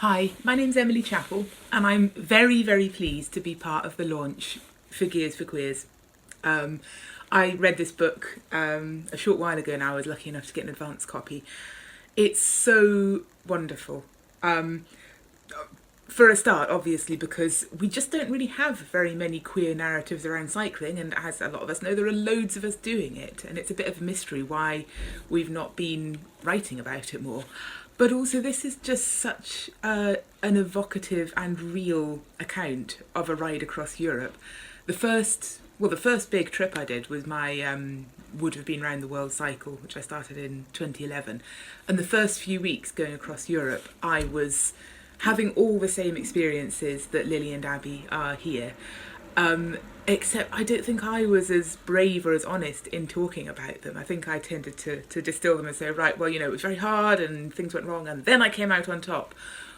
Hi, my name's Emily Chappell, and I'm very, very pleased to be part of the launch for Gears for Queers. I read this book a short while ago now. I was lucky enough to get an advance copy. It's so wonderful. For a start, obviously, because we just don't really have very many queer narratives around cycling, and as a lot of us know, there are loads of us doing it, and it's a bit of a mystery why we've not been writing about it more. But also, this is just such an evocative and real account of a ride across Europe. The first big trip I did was my would have been round the world cycle, which I started in 2011. And the first few weeks going across Europe, I was having all the same experiences that Lily and Abby are here. Except I don't think I was as brave or as honest in talking about them. I think I tended to distill them and say, right, well, it was very hard and things went wrong and then I came out on top.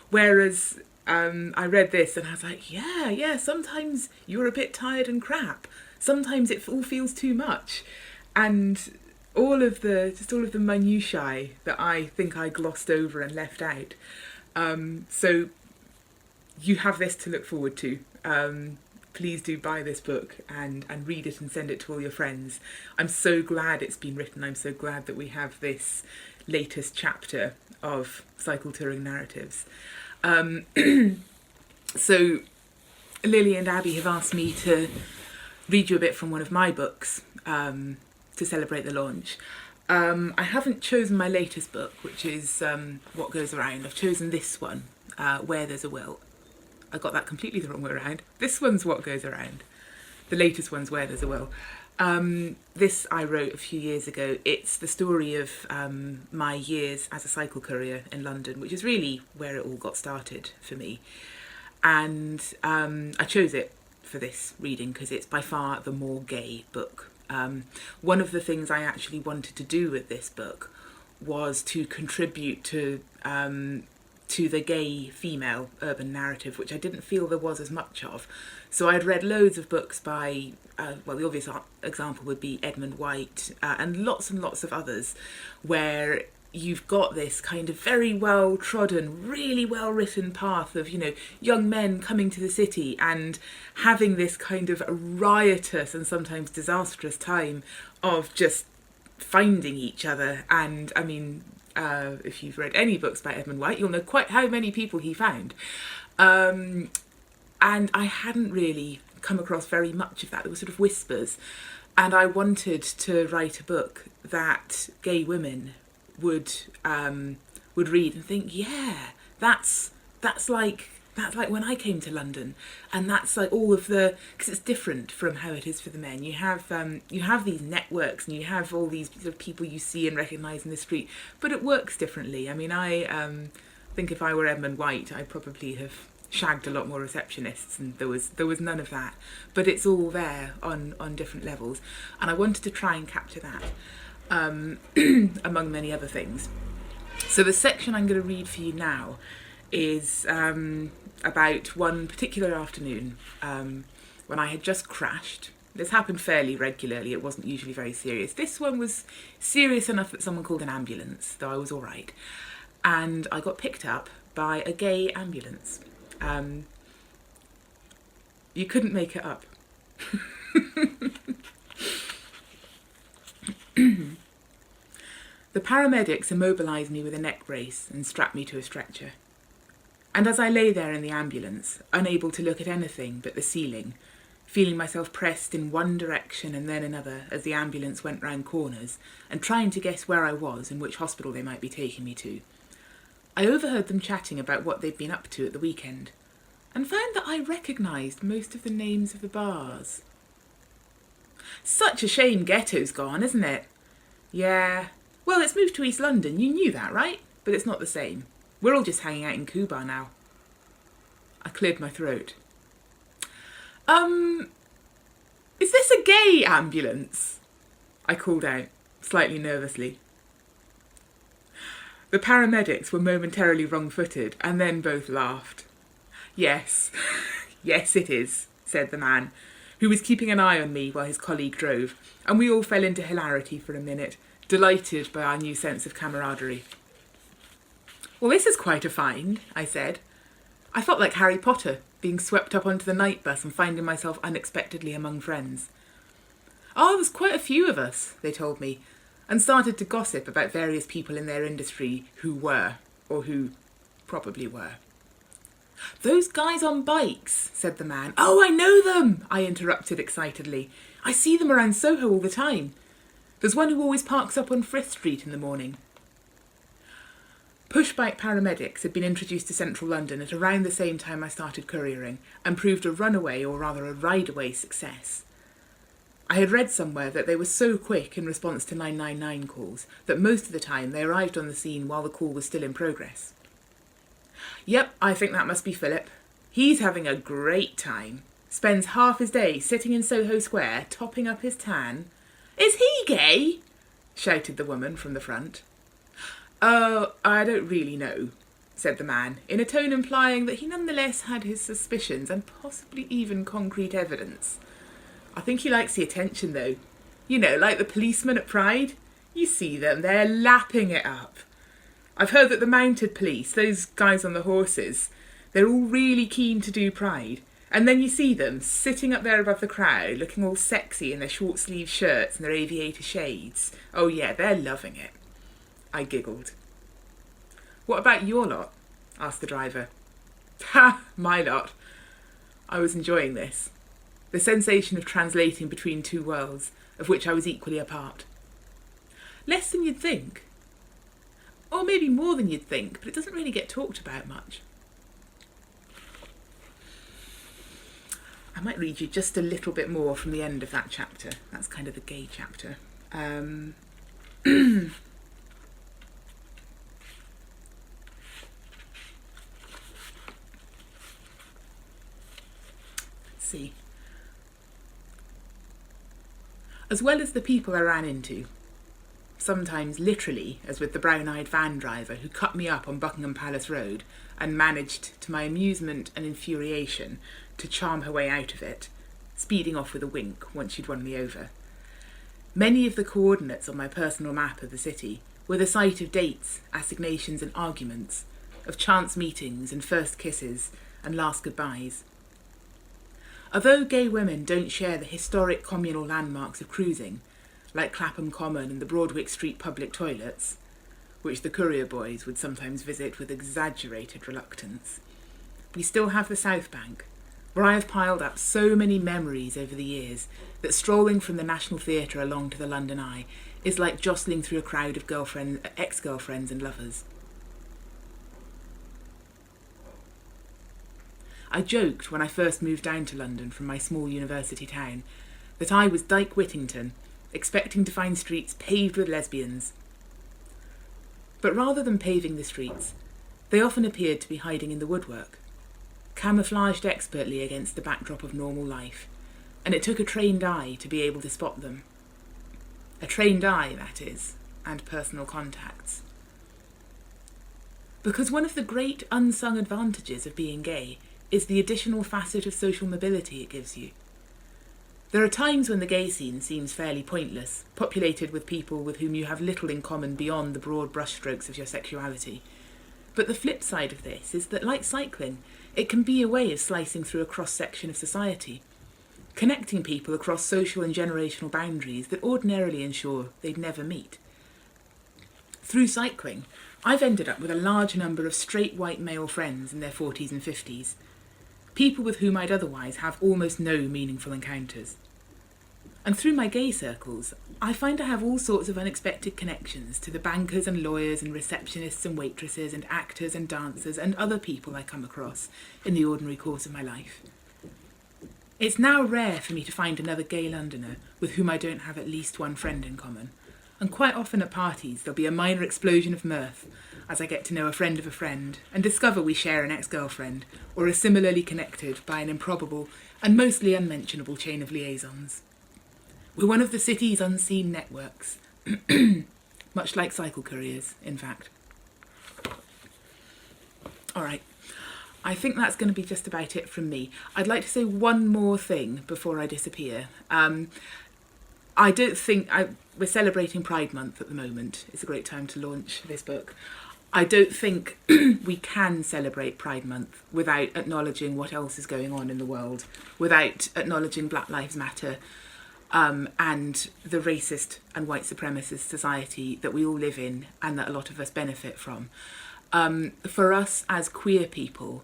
Whereas I read this and I was like, yeah, sometimes you're a bit tired and crap. Sometimes it all feels too much. And all of the minutiae that I think I glossed over and left out. So you have this to look forward to. Please do buy this book and read it and send it to all your friends. I'm so glad it's been written. I'm so glad that we have this latest chapter of cycle touring narratives. So Lily and Abby have asked me to read you a bit from one of my books to celebrate the launch. I haven't chosen my latest book, which is What Goes Around. I've chosen this one, Where There's a Will. I got that completely the wrong way around. This one's What Goes Around. The latest one's Where There's a Will. This I wrote a few years ago. It's the story of my years as a cycle courier in London, which is really where it all got started for me. And I chose it for this reading because it's by far the more gay book. One of the things I actually wanted to do with this book was to contribute to the gay female urban narrative, which I didn't feel there was as much of. So I'd read loads of books by, the obvious example would be Edmund White and lots of others, where you've got this kind of very well trodden, really well written path of, young men coming to the city and having this kind of riotous and sometimes disastrous time of just finding each other. And I mean, if you've read any books by Edmund White, you'll know quite how many people he found. And I hadn't really come across very much of that. There were sort of whispers. And I wanted to write a book that gay women would read and think, yeah, that's like when I came to London, and that's like all of the, because it's different from how it is for the men. You have these networks and you have all these sort of people you see and recognise in the street, but it works differently. I mean, I think if I were Edmund White, I'd probably have shagged a lot more receptionists, and there was none of that. But it's all there on different levels, and I wanted to try and capture that. Among many other things. So the section I'm going to read for you now is about one particular afternoon when I had just crashed. This happened fairly regularly, it wasn't usually very serious. This one was serious enough that someone called an ambulance, though I was all right. And I got picked up by a gay ambulance. You couldn't make it up. The paramedics immobilised me with a neck brace and strapped me to a stretcher. And as I lay there in the ambulance, unable to look at anything but the ceiling, feeling myself pressed in one direction and then another as the ambulance went round corners, and trying to guess where I was and which hospital they might be taking me to, I overheard them chatting about what they'd been up to at the weekend, and found that I recognised most of the names of the bars. Such a shame Ghetto's gone, isn't it? Yeah. Well, it's moved to East London. You knew that, right? But it's not the same. We're all just hanging out in Cuba now. I cleared my throat. Is this a gay ambulance? I called out, slightly nervously. The paramedics were momentarily wrong-footed and then both laughed. Yes, yes it is, said the man, who was keeping an eye on me while his colleague drove, and we all fell into hilarity for a minute, delighted by our new sense of camaraderie. Well, this is quite a find, I said. I felt like Harry Potter, being swept up onto the night bus and finding myself unexpectedly among friends. Oh, there was quite a few of us, they told me, and started to gossip about various people in their industry who were, or who probably were. Those guys on bikes, said the man. Oh, I know them, I interrupted excitedly. I see them around Soho all the time. There's one who always parks up on Frith Street in the morning. Pushbike paramedics had been introduced to central London at around the same time I started couriering and proved a runaway, or rather a ride-away, success. I had read somewhere that they were so quick in response to 999 calls that most of the time they arrived on the scene while the call was still in progress. Yep, I think that must be Philip. He's having a great time. Spends half his day sitting in Soho Square, topping up his tan. Is he gay? Shouted the woman from the front. Oh, I don't really know, said the man, in a tone implying that he nonetheless had his suspicions and possibly even concrete evidence. I think he likes the attention, though. You know, like the policemen at Pride. You see them, they're lapping it up. I've heard that the mounted police, those guys on the horses, they're all really keen to do Pride. And then you see them sitting up there above the crowd, looking all sexy in their short-sleeved shirts and their aviator shades. Oh yeah, they're loving it. I giggled. What about your lot? Asked the driver. Ha! My lot. I was enjoying this. The sensation of translating between two worlds, of which I was equally a part. Less than you'd think. Or maybe more than you'd think, but it doesn't really get talked about much. I might read you just a little bit more from the end of that chapter. That's kind of the gay chapter. Let's see. As well as the people I ran into, sometimes literally, as with the brown-eyed van driver who cut me up on Buckingham Palace Road and managed, to my amusement and infuriation, to charm her way out of it, speeding off with a wink once she'd won me over. Many of the coordinates on my personal map of the city were the site of dates, assignations and arguments, of chance meetings and first kisses and last goodbyes. Although gay women don't share the historic communal landmarks of cruising, like Clapham Common and the Broadwick Street public toilets, which the courier boys would sometimes visit with exaggerated reluctance, we still have the South Bank, where I have piled up so many memories over the years that strolling from the National Theatre along to the London Eye is like jostling through a crowd of ex-girlfriends and lovers. I joked when I first moved down to London from my small university town that I was Dyke Whittington, expecting to find streets paved with lesbians. But rather than paving the streets, they often appeared to be hiding in the woodwork, camouflaged expertly against the backdrop of normal life, and it took a trained eye to be able to spot them. A trained eye, that is, and personal contacts. Because one of the great unsung advantages of being gay is the additional facet of social mobility it gives you. There are times when the gay scene seems fairly pointless, populated with people with whom you have little in common beyond the broad brushstrokes of your sexuality. But the flip side of this is that, like cycling, it can be a way of slicing through a cross-section of society, connecting people across social and generational boundaries that ordinarily ensure they'd never meet. Through cycling, I've ended up with a large number of straight white male friends in their 40s and 50s, people with whom I'd otherwise have almost no meaningful encounters. And through my gay circles, I find I have all sorts of unexpected connections to the bankers and lawyers and receptionists and waitresses and actors and dancers and other people I come across in the ordinary course of my life. It's now rare for me to find another gay Londoner with whom I don't have at least one friend in common, and quite often at parties there'll be a minor explosion of mirth as I get to know a friend of a friend and discover we share an ex-girlfriend or are similarly connected by an improbable and mostly unmentionable chain of liaisons. We're one of the city's unseen networks, much like cycle couriers, in fact. All right, I think that's going to be just about it from me. I'd like to say one more thing before I disappear. I don't think we're celebrating Pride Month at the moment. It's a great time to launch this book. I don't think we can celebrate Pride Month without acknowledging what else is going on in the world, without acknowledging Black Lives Matter, and the racist and white supremacist society that we all live in and that a lot of us benefit from. For us as queer people,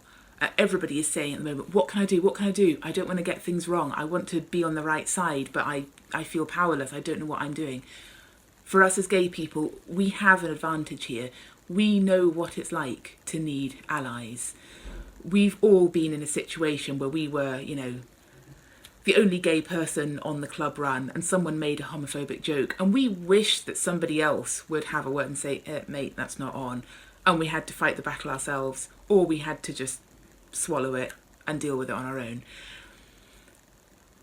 everybody is saying at the moment, what can I do? What can I do? I don't want to get things wrong. I want to be on the right side, but I feel powerless. I don't know what I'm doing. For us as gay people, we have an advantage here. We know what it's like to need allies. We've all been in a situation where we were, you know, the only gay person on the club run and someone made a homophobic joke and we wished that somebody else would have a word and say, mate, that's not on. And we had to fight the battle ourselves, or we had to just swallow it and deal with it on our own.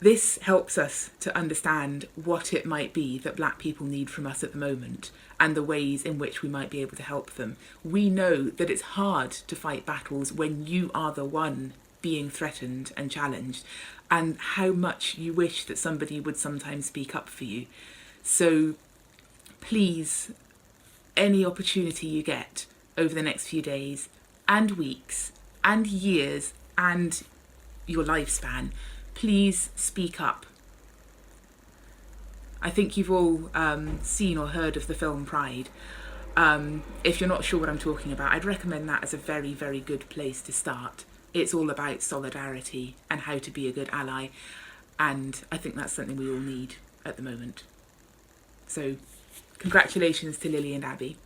This helps us to understand what it might be that Black people need from us at the moment and the ways in which we might be able to help them. We know that it's hard to fight battles when you are the one being threatened and challenged, and how much you wish that somebody would sometimes speak up for you. So please, any opportunity you get over the next few days and weeks and years and your lifespan, please speak up. I think you've all seen or heard of the film Pride. If you're not sure what I'm talking about, I'd recommend that as a very, very good place to start. It's all about solidarity and how to be a good ally, and I think that's something we all need at the moment. So congratulations to Lily and Abby,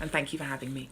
and thank you for having me.